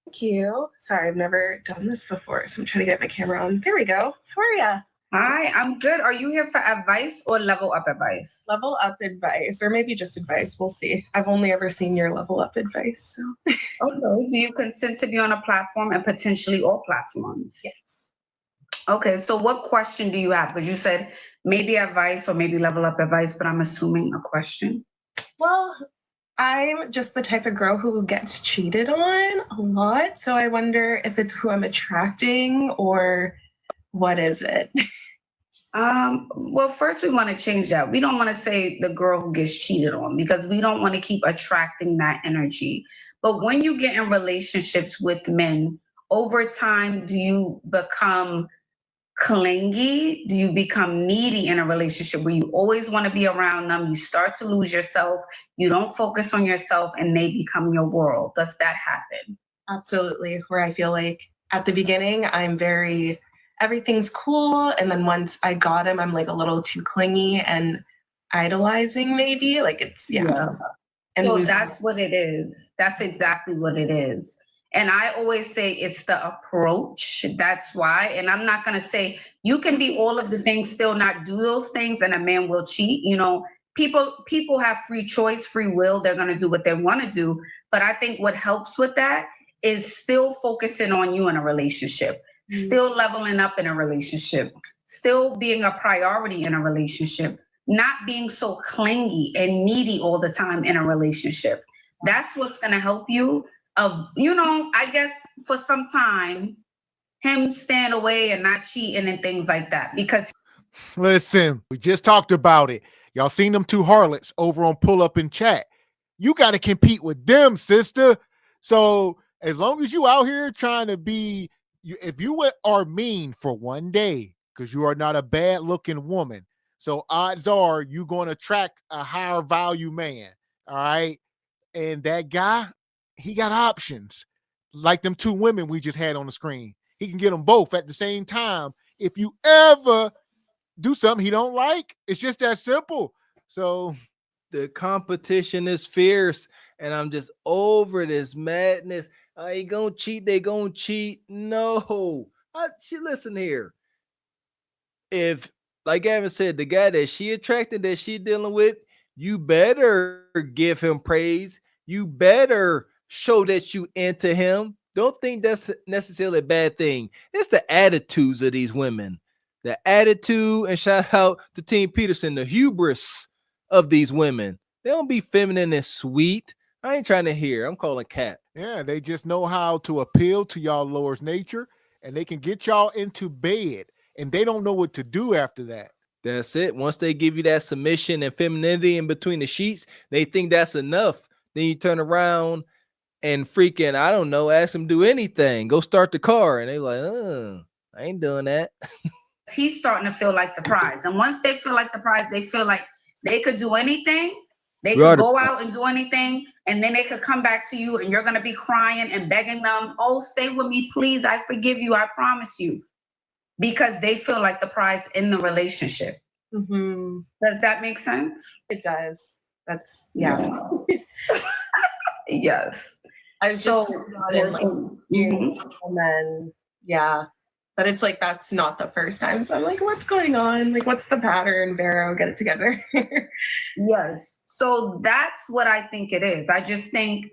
Thank you. Sorry, I've never done this before, so I'm trying to get my camera on. There we go. How are ya? Hi, I'm good. Are you here for advice or level up advice? Level up advice, or maybe just advice. We'll see. I've only ever seen your level up advice, so Okay. Do you consent to be on a platform and potentially all platforms? yes. Okay, so what question do you have? Because you said maybe advice or maybe level up advice, but I'm assuming a question. Well, I'm just the type of girl who gets cheated on a lot, so I wonder if it's who I'm attracting or what is it? Well, first we want to change that. We don't want to say the girl who gets cheated on because we don't want to keep attracting that energy. But when you get in relationships with men, over time, do you become clingy? Do you become needy in a relationship where you always want to be around them? You start to lose yourself. You don't focus on yourself and they become your world. Does that happen? Absolutely, where I feel like at the beginning, everything's cool. And then once I got him, I'm like a little too clingy and idolizing, maybe. Like Yeah. and So losing. that's what it is. That's exactly what it is. And I always say it's the approach. That's why. And I'm not going to say you can be all of the things, still not do those things, and a man will cheat. People have free choice, free will. They're going to do what they want to do. But I think what helps with that is still focusing on you in a relationship, still leveling up in a relationship, still being a priority in a relationship, not being so clingy and needy all the time in a relationship. That's what's going to help you. I guess for some time, him stand away and not cheating and things like that. Because Listen, we just talked about it. Y'all seen them two harlots over on Pull Up in Chat. You got to compete with them, sister. So as long as you out here trying to be, if you are mean for one day, because you are not a bad looking woman, so odds are you're going to attract a higher value man. All right. And that guy, he got options like them two women we just had on the screen. He can get them both at the same time. If you ever do something he don't like, it's just that simple. So the competition is fierce, and I'm just over this madness. I ain't gonna cheat, they gonna cheat. No. Listen here. If, like Gavin said, the guy that she attracted, that she dealing with, you better give him praise. You better show that you into him. Don't think that's necessarily a bad thing. It's the attitudes of these women. The attitude, and shout out to Team Peterson, the hubris of these women. They don't be feminine and sweet. I ain't trying to hear. I'm calling cat. yeah, they just know how to appeal to y'all lower's nature, and they can get y'all into bed, and they don't know what to do after that. That's it. Once they give you that submission and femininity in between the sheets, they think that's enough. Then you turn around and freaking, I don't know, ask them to do anything. Go start the car. And they like, I ain't doing that. he's starting to feel like the prize. And once they feel like the prize, they feel like they could do anything. They could go out and do anything, and then they could come back to you, and you're going to be crying and begging them, oh, stay with me, please. I forgive you. I promise you. Because they feel like the prize in the relationship. Mm-hmm. Does that make sense? It does. That's, yeah. Yes. I was just and then, yeah. But it's like, that's not the first time. So I'm like, what's going on? Like, what's the pattern, Vero? Get it together. Yes. So that's what I think it is. I just think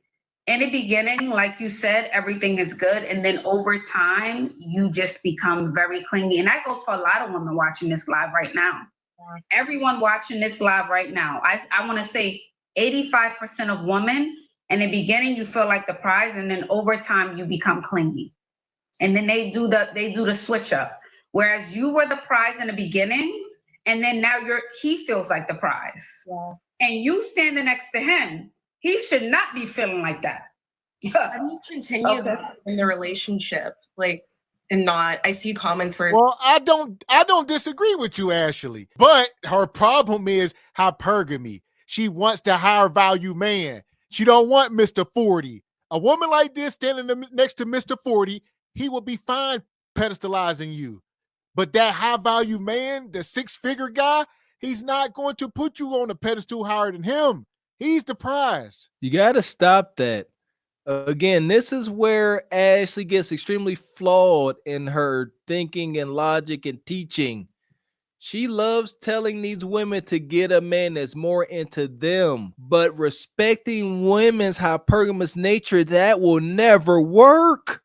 in the beginning, like you said, everything is good. And then over time, you just become very clingy. And that goes for a lot of women watching this live right now. Yeah. Everyone watching this live right now. I want to say 85% of women, in the beginning, you feel like the prize. And then over time, you become clingy. And then they do the switch up. Whereas you were the prize in the beginning, and then now he feels like the prize. Yeah. And you standing next to him, he should not be feeling like that. How do you continue that in the relationship? Like, and not, I see comments where, well, I don't disagree with you, Ashley. But her problem is hypergamy. She wants the higher value man. She don't want Mr. 40. A woman like this standing next to Mr. 40, he will be fine pedestalizing you. But that high value man, the 6-figure guy, he's not going to put you on a pedestal higher than him. He's the prize. You got to stop that. Again, this is where Ashley gets extremely flawed in her thinking and logic and teaching. She loves telling these women to get a man that's more into them, but respecting women's hypergamous nature, that will never work.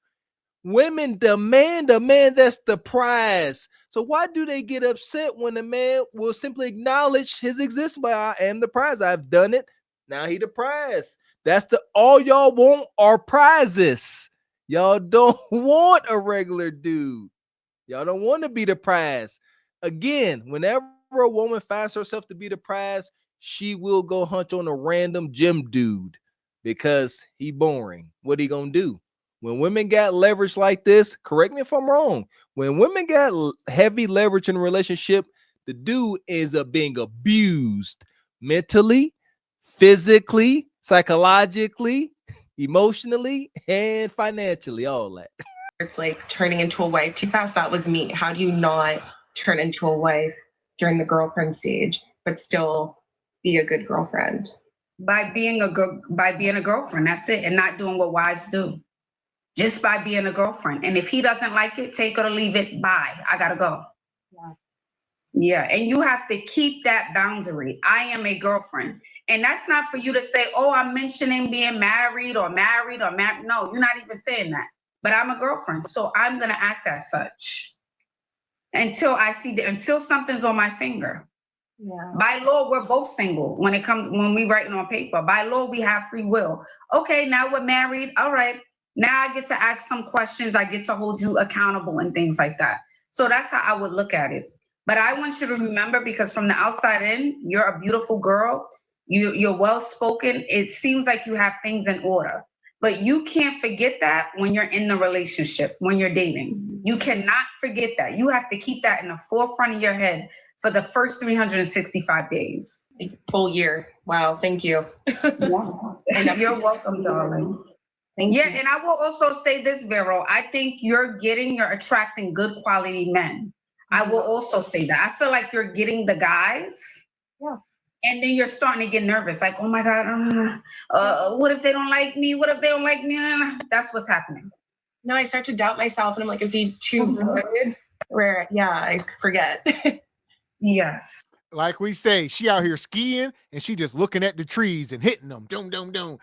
Women demand a man that's the prize. So why do they get upset when a man will simply acknowledge his existence? But I am the prize. I've done it. Now he the prize. That's the all y'all want are prizes. Y'all don't want a regular dude. Y'all don't want to be the prize. Again, whenever a woman finds herself to be the prize, she will go hunch on a random gym dude because he boring. What he gonna do? When women got leverage like this, correct me if I'm wrong. When women got heavy leverage in a relationship, the dude ends up being abused mentally, physically, psychologically, emotionally, and financially, all that. It's like turning into a wife too fast. That was me. How do you not turn into a wife during the girlfriend stage, but still be a good girlfriend? By being a girlfriend, that's it, and not doing what wives do. Just by being a girlfriend. And if he doesn't like it, take it or leave it. Bye. I gotta go. Yeah. And you have to keep that boundary. I am a girlfriend. And that's not for you to say, oh, I'm mentioning being married or married. No, you're not even saying that. But I'm a girlfriend. So I'm gonna act as such until until something's on my finger. Yeah. By law, we're both single when we writing on paper. By law, we have free will. Okay, now we're married. All right. Now I get to ask some questions. I get to hold you accountable and things like that. So that's how I would look at it. But I want you to remember, because from the outside in, you're a beautiful girl. You're well-spoken. It seems like you have things in order. But you can't forget that when you're in the relationship, when you're dating. You cannot forget that. You have to keep that in the forefront of your head for the first 365 days. A full year. Wow, thank you. Yeah. And you're welcome, darling. Thank you. And I will also say this, Vero. I think you're attracting good quality men. I will also say that. I feel like you're getting the guys. Yeah. And then you're starting to get nervous. Like, oh my God, what if they don't like me? What if they don't like me? That's what's happening. No, I start to doubt myself and I'm like, is he too good? Where, yeah, I forget. Yes. Like we say, she out here skiing and she just looking at the trees and hitting them. Doom, doom, doom.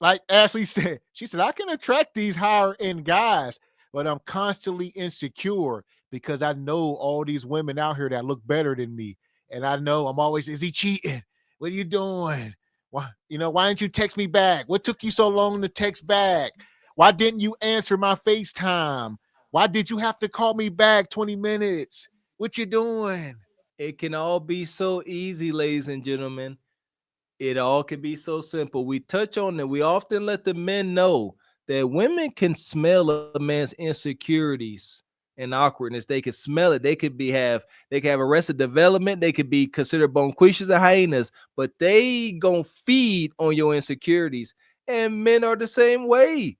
Like Ashley said, she said, I can attract these higher end guys, but I'm constantly insecure because I know all these women out here that look better than me. And I know I'm always, is he cheating? What are you doing? Why didn't you text me back? What took you so long to text back? Why didn't you answer my FaceTime? Why did you have to call me back 20 minutes? What you doing? It can all be so easy, ladies and gentlemen. It all can be so simple. We touch on it. We often let the men know that women can smell a man's insecurities and awkwardness. They can smell it. They can have arrested development. They could be considered bonquishes and hyenas, but they gonna feed on your insecurities. And men are the same way.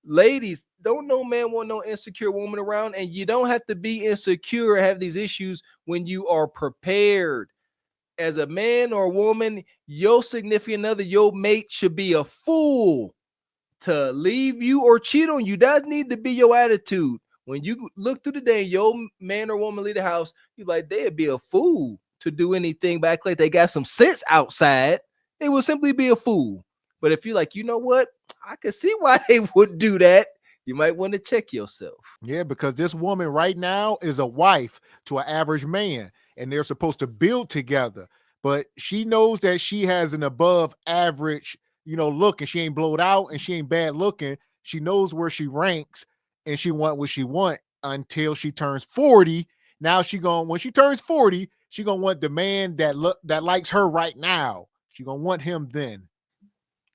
Ladies, don't no man want no insecure woman around, and you don't have to be insecure or have these issues when you are prepared. As a man or a woman, your significant other, your mate should be a fool to leave you or cheat on you. That need to be your attitude. When you look through the day, your man or woman leave the house, you like, they'd be a fool to do anything back like they got some sense outside. They will simply be a fool. But if you're like, you know what? I can see why they would do that. You might want to check yourself. Yeah, because this woman right now is a wife to an average man, and they're supposed to build together. But she knows that she has an above average, look, and she ain't blowed out and she ain't bad looking. She knows where she ranks and she want what she want until she turns 40. Now when she turns 40, she gonna want the man that likes her right now. She gonna want him then.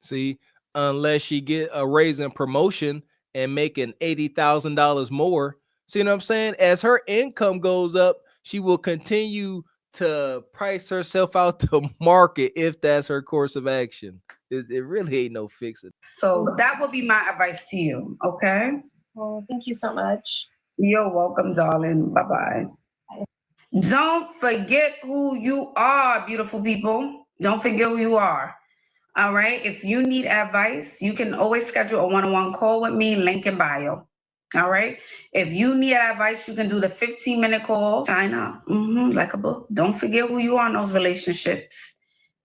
See, unless she get a raise in promotion and making $80,000 more. See what I'm saying? As her income goes up, she will continue to price herself out to market if that's her course of action. It really ain't no fixing. So that would be my advice to you, okay? Well, thank you so much. You're welcome, darling. Bye-bye. Bye. Don't forget who you are, beautiful people. Don't forget who you are. All right. If you need advice, you can always schedule a one-on-one call with me, link in bio. All right. If you need advice, you can do the 15-minute call. Sign up. Like a book. Don't forget who you are in those relationships.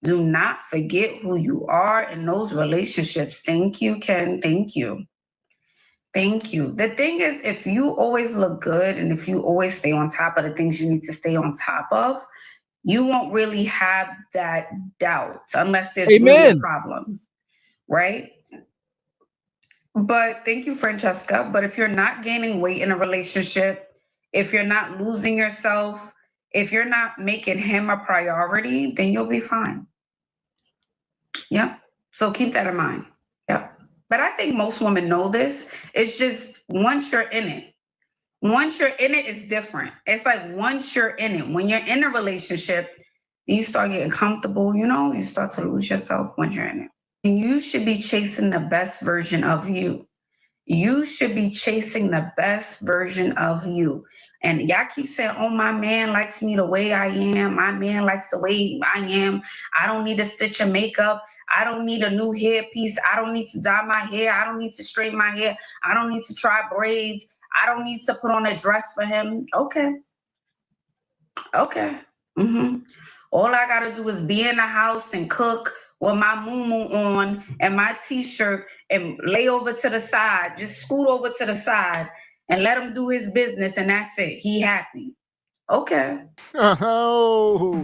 Do not forget who you are in those relationships. Thank you, Ken. Thank you. Thank you. The thing is, if you always look good and if you always stay on top of the things you need to stay on top of, you won't really have that doubt unless there's really a problem, right? But thank you, Francesca. But if you're not gaining weight in a relationship, if you're not losing yourself, if you're not making him a priority, then you'll be fine. Yep. So keep that in mind. Yep. But I think most women know this. It's just once you're in it, it's different. It's like once you're in it, when you're in a relationship, you start getting comfortable, you start to lose yourself when you're in it. And you should be chasing the best version of you. You should be chasing the best version of you. And y'all keep saying, oh, my man likes me the way I am. My man likes the way I am. I don't need a stitch of makeup. I don't need a new hairpiece. I don't need to dye my hair. I don't need to straighten my hair. I don't need to try braids. I don't need to put on a dress for him. Okay. All I got to do is be in the house and cook with my moo on and my t-shirt and lay over to the side, just scoot over to the side and let him do his business. And that's it. He happy. Okay. Oh.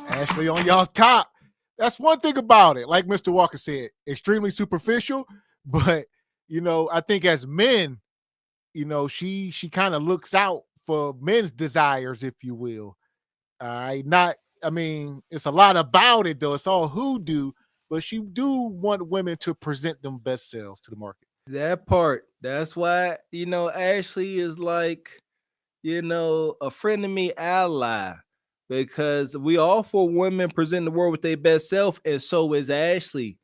Ashley on y'all top. That's one thing about it. Like Mr. Walker said, extremely superficial. But, I think as men, she kind of looks out for men's desires, if you will. It's a lot about it though. It's all hoodoo, but she do want women to present them best selves to the market. That part. That's why, Ashley is like, a friend of me ally, because we all for women present the world with their best self, and so is Ashley.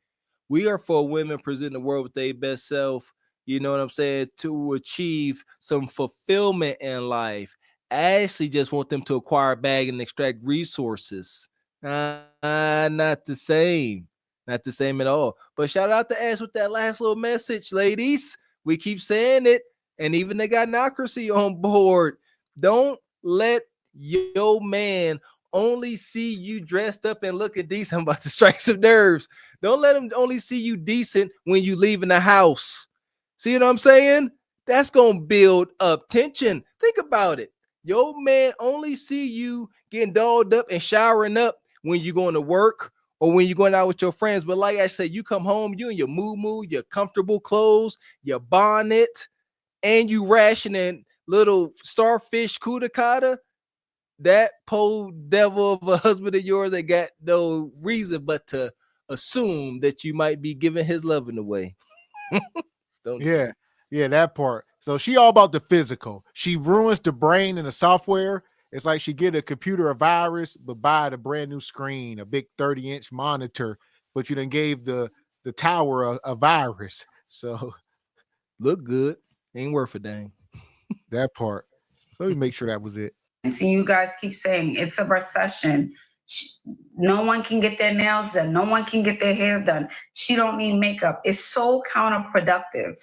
We are for women presenting the world with their best self, you know what I'm saying, to achieve some fulfillment in life. Ashley just want them to acquire a bag and extract resources. Not the same. Not the same at all. But shout out to Ash with that last little message, ladies. We keep saying it. And even they got Nocracy on board. Don't let your man only see you dressed up and looking decent. I'm about to strike some nerves. Don't let him only see you decent when you leaving the house. See what I'm saying? That's going to build up tension. Think about it. Your man only see you getting dolled up and showering up when you're going to work or when you're going out with your friends. But like I said, you come home, you in your moo-moo, your comfortable clothes, your bonnet, and you rationing little starfish kudakata. That po devil of a husband of yours ain't got no reason but to assume that you might be giving his loving away. Yeah, that part. So she all about the physical. She ruins the brain and the software. It's like she get a computer a virus, but buy a brand new screen, a big 30-inch monitor, but you done gave the tower a virus. So look good. Ain't worth a dang. That part. Let me make sure that was it. And so you guys keep saying it's a recession. No one can get their nails done. No one can get their hair done. She don't need makeup. It's so counterproductive.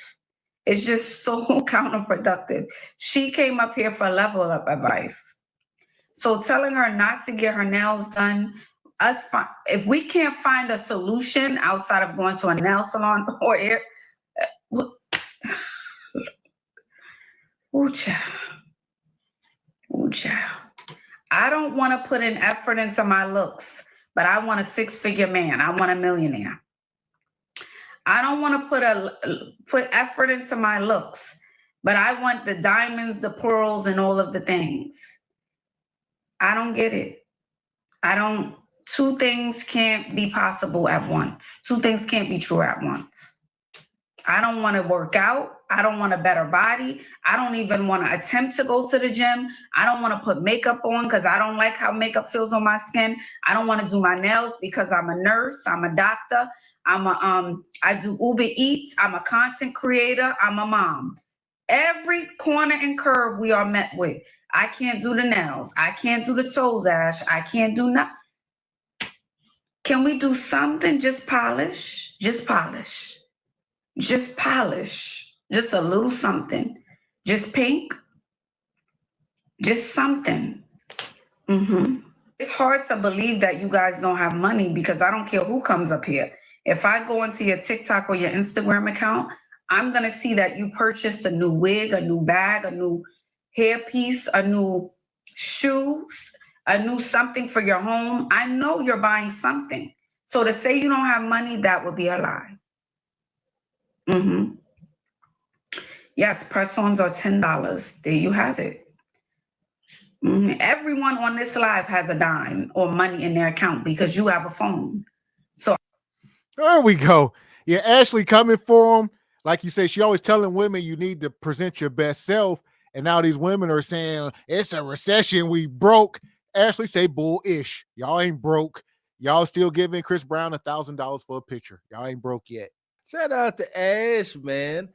It's just so counterproductive. She came up here for level up advice. So telling her not to get her nails done, if we can't find a solution outside of going to a nail salon or hair, ooh, child. I don't want to put an effort into my looks, but I want a 6-figure man. I want a millionaire. I don't want to put effort into my looks, but I want the diamonds, the pearls, and all of the things. I don't get it. Two things can't be possible at once. Two things can't be true at once. I don't want to work out. I don't want a better body. I don't even want to attempt to go to the gym. I don't want to put makeup on because I don't like how makeup feels on my skin. I don't want to do my nails because I'm a nurse. I'm a doctor. I do Uber Eats. I'm a content creator. I'm a mom. Every corner and curve we are met with. I can't do the nails. I can't do the toes, Ash. I can't do nothing. Can we do something? Just polish, just polish, just polish, just a little something, just pink, just something. It's hard to believe that you guys don't have money because I don't care who comes up here. If I go into your TikTok or your Instagram account, I'm going to see that you purchased a new wig, a new bag, a new hairpiece, a new shoes, a new something for your home. I know you're buying something. So to say you don't have money, that would be a lie. Yes, press-ons are $10. There you have it. Everyone on this live has a dime or money in their account because you have a phone. So there we go. Yeah, Ashley coming for them. Like you say, she always telling women you need to present your best self. And now these women are saying it's a recession, we broke. Ashley say bull-ish. Y'all ain't broke. Y'all still giving Chris Brown $1,000 for a picture. Y'all ain't broke yet. Shout out to Ash, man.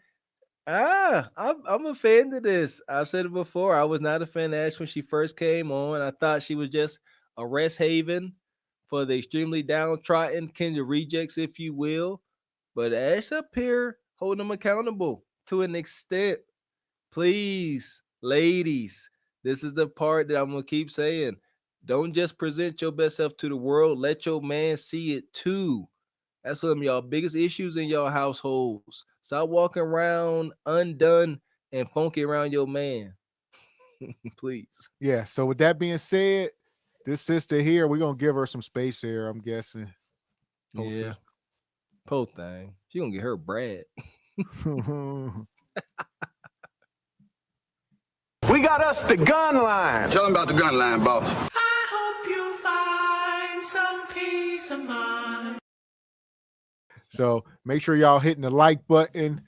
I'm a fan of this. I've said it before. I was not a fan of Ash when she first came on. I thought she was just a rest haven for the extremely downtrodden, kind of rejects, if you will. But Ash up here holding them accountable to an extent. Please, ladies, this is the part that I'm gonna keep saying. Don't just present your best self to the world. Let your man see it too. That's some of y'all biggest issues in y'all households. Stop walking around undone and funky around your man. Please. Yeah. So with that being said, this sister here, we're gonna give her some space here, I'm guessing. Yeah. Sister. Poor thing. She gonna get her bread. We got us the gun line. Tell them about the gun line, boss. I hope you find some peace of mind. So make sure y'all hitting the like button,